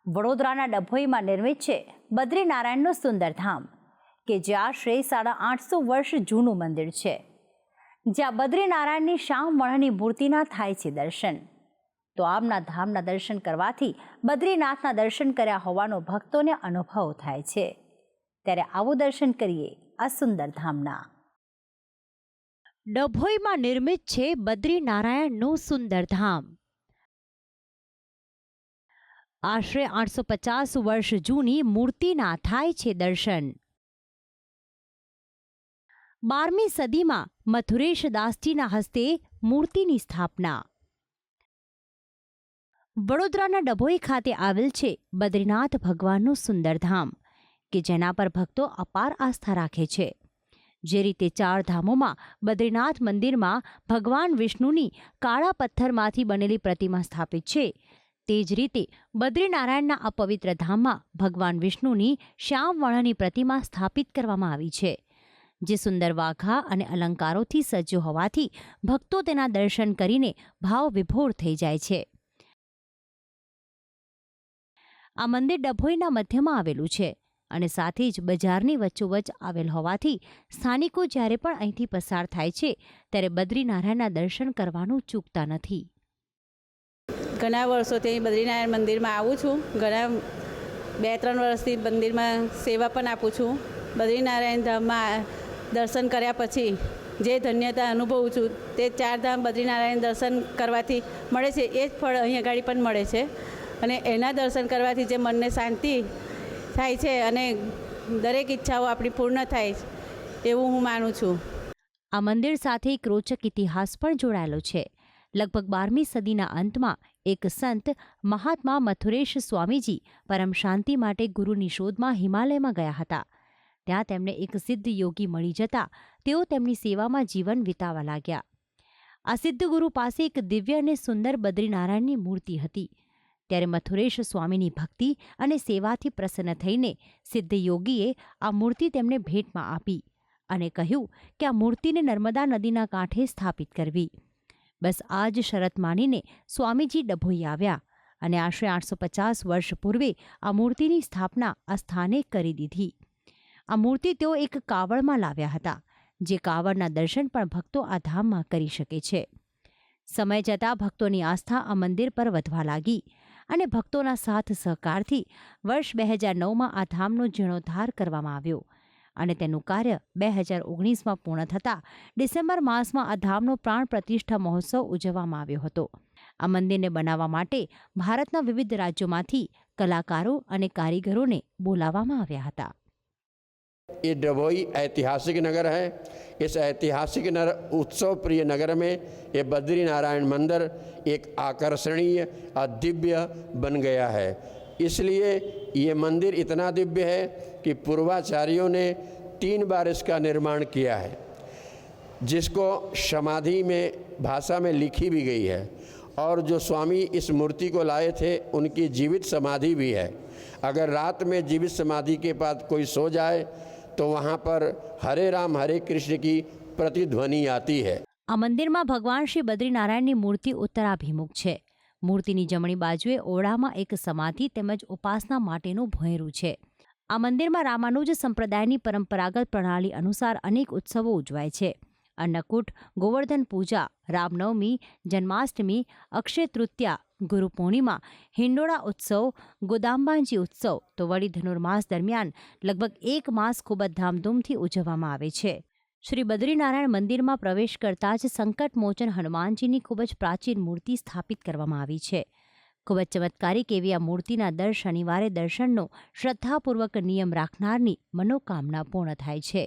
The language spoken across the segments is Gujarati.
વડોદરાના ડભોઈમાં નિર્મિત છે બદ્રીનારાયણનું સુંદર ધામ કે જે આશરે 850 વર્ષ જૂનું મંદિર છે, જ્યાં બદ્રીનારાયણની શ્યામવર્ણની મૂર્તિના થાય છે દર્શન। તો આમના ધામના દર્શન કરવાથી બદ્રીનાથના દર્શન કર્યા હોવાનો ભક્તોને અનુભવ થાય છે। ત્યારે આવું દર્શન કરીએ આ સુંદર ધામના। ડભોઈમાં નિર્મિત છે બદ્રીનારાયણનું સુંદર ધામ। આશરે 850 વર્ષ જૂની મૂર્તિના થાય છે દર્શન। 12મી સદીમાં મથુરેશ દાસજીના હસ્તે મૂર્તિની સ્થાપના। વડોદરાના ડભોઈ ખાતે આવેલ છે બદ્રીનાથ ભગવાનનું સુંદર ધામ કે જેના પર ભક્તો અપાર આસ્થા રાખે છે। જે રીતે 4 ધામોમાં બદ્રીનાથ મંદિરમાં ભગવાન વિષ્ણુની કાળા પથ્થરમાંથી બનેલી પ્રતિમા સ્થાપિત છે, તે જ રીતે બદ્રીનારાયણના આ પવિત્ર ધામમાં ભગવાન વિષ્ણુની શ્યામવર્ણની પ્રતિમા સ્થાપિત કરવામાં આવી છે, જે સુંદર વાઘા અને અલંકારોથી સજ્જ હોવાથી ભક્તો તેના દર્શન કરીને ભાવ વિભોર થઈ જાય છે। આ મંદિર ડભોઈના મધ્યમાં આવેલું છે અને સાથે જ બજારની વચ્ચોવચ્ચ આવેલ હોવાથી સ્થાનિકો જ્યારે પણ અહીંથી પસાર થાય છે ત્યારે બદ્રીનારાયણના દર્શન કરવાનું ચૂકતા નથી। ઘણા વર્ષોથી બદ્રીનારાયણ મંદિરમાં આવું છું। ઘણા 2-3 વર્ષથી મંદિરમાં સેવા પણ આપું છું। બદ્રીનારાયણ ધામમાં દર્શન કર્યા પછી જે ધન્યતા અનુભવું છું તે 4 ધામ બદ્રીનારાયણ દર્શન કરવાથી મળે છે, એ જ ફળ અહીં આગળ પણ મળે છે અને એના દર્શન કરવાથી જે મનને શાંતિ થાય છે અને દરેક ઈચ્છાઓ આપણી પૂર્ણ થાય એવું હું માનું છું। આ મંદિર સાથે એક રોચક ઇતિહાસ પણ જોડાયેલો છે। લગભગ 12મી સદીના અંતમાં એક સંત મહાત્મા મથુરેશ સ્વામીજી પરમ શાંતિ માટે ગુરુની શોધમાં હિમાલયમાં ગયા હતા। ત્યાં તેમને એક સિદ્ધ યોગી મળી જતા તેઓ તેમની સેવામાં જીવન વિતાવવા લાગ્યા। આ સિદ્ધ ગુરુ પાસે એક દિવ્ય અને સુંદર બદ્રીનારાયણની મૂર્તિ હતી। ત્યારે મથુરેશ સ્વામીની ભક્તિ અને સેવાથી પ્રસન્ન થઈને સિદ્ધ યોગીએ આ મૂર્તિ તેમને ભેટમાં આપી અને કહ્યું કે આ મૂર્તિને નર્મદા નદીના કાંઠે સ્થાપિત કરવી। બસ આ જ શરત માનીને સ્વામીજી ડભોઈ આવ્યા અને આશરે 850 વર્ષ પૂર્વે આ મૂર્તિની સ્થાપના આ સ્થાને કરી દીધી। આ મૂર્તિ તેઓ એક કાવડમાં લાવ્યા હતા, જે કાવડના દર્શન પણ ભક્તો આ ધામમાં કરી શકે છે। સમય જતાં ભક્તોની આસ્થા આ મંદિર પર વધવા લાગી અને ભક્તોના સાથ સહકારથી વર્ષ 2009માં આ ધામનો જીર્ણોદ્ધાર કરવામાં આવ્યો અને તેનું કાર્ય 2019માં પૂર્ણ થતાં ડિસેમ્બર માસમાં આ ધામનો પ્રાણ પ્રતિષ્ઠા મહોત્સવ ઉજવવામાં આવ્યો હતો। આ મંદિરને બનાવવા માટે ભારતના વિવિધ રાજ્યોમાંથી કલાકારો અને કારીગરોને બોલાવવામાં આવ્યા હતા। ये डभोई ऐतिहासिक नगर है। इस ऐतिहासिक उत्सव प्रिय नगर में ये बद्रीनारायण मंदिर एक आकर्षणीय और दिव्य बन गया है। इसलिए ये मंदिर इतना दिव्य है कि पूर्वाचार्यों ने 3 बार इसका निर्माण किया है, जिसको समाधि में भाषा में लिखी भी गई है और जो स्वामी इस मूर्ति को लाए थे उनकी जीवित समाधि भी है। अगर रात में जीवित समाधि के पास कोई सो जाए तो वहाँ पर हरे राम हरे कृष्ण की प्रतिध्वनि आती है। આ મંદિરમાં ભગવાન શ્રી બદ્રીનારાયણની મૂર્તિ ઉત્તરાભિમુખ છે। મૂર્તિની જમણી બાજુએ ઓરડામાં એક સમાધિ તેમજ ઉપાસના માટેનું ભોંયરું છે। આ મંદિરમાં રામાનુજ સંપ્રદાયની પરંપરાગત પ્રણાલી અનુસાર અનેક ઉત્સવો ઉજવાય છે। અન્નકૂટ, ગોવર્ધન પૂજા, રામનવમી, જન્માષ્ટમી, અક્ષય તૃતીયા, ગુરુ પૂર્ણિમા, હિંડોળા ઉત્સવ, ગોદાંબાજી ઉત્સવ તો વળી ધનુર્માસ દરમિયાન લગભગ 1 માસ ખૂબ જ ધામધૂમથી ઉજવવામાં આવે છે। શ્રી બદ્રીનારાયણ મંદિરમાં પ્રવેશ કરતાં જ સંકટમોચન હનુમાનજીની ખૂબ જ પ્રાચીન મૂર્તિ સ્થાપિત કરવામાં આવી છે। ખૂબ જ ચમત્કારિક એવી આ મૂર્તિના દર શનિવારે દર્શનનો શ્રદ્ધાપૂર્વક નિયમ રાખનારની મનોકામના પૂર્ણ થાય છે।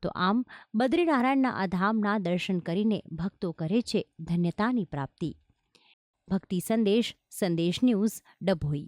તો આમ બદ્રીનારાયણના આ ધામના દર્શન કરીને ભક્તો કરે છે ધન્યતાની પ્રાપ્તિ। ભક્તિ સંદેશ, સંદેશ ન્યૂઝ, ડભોઈ।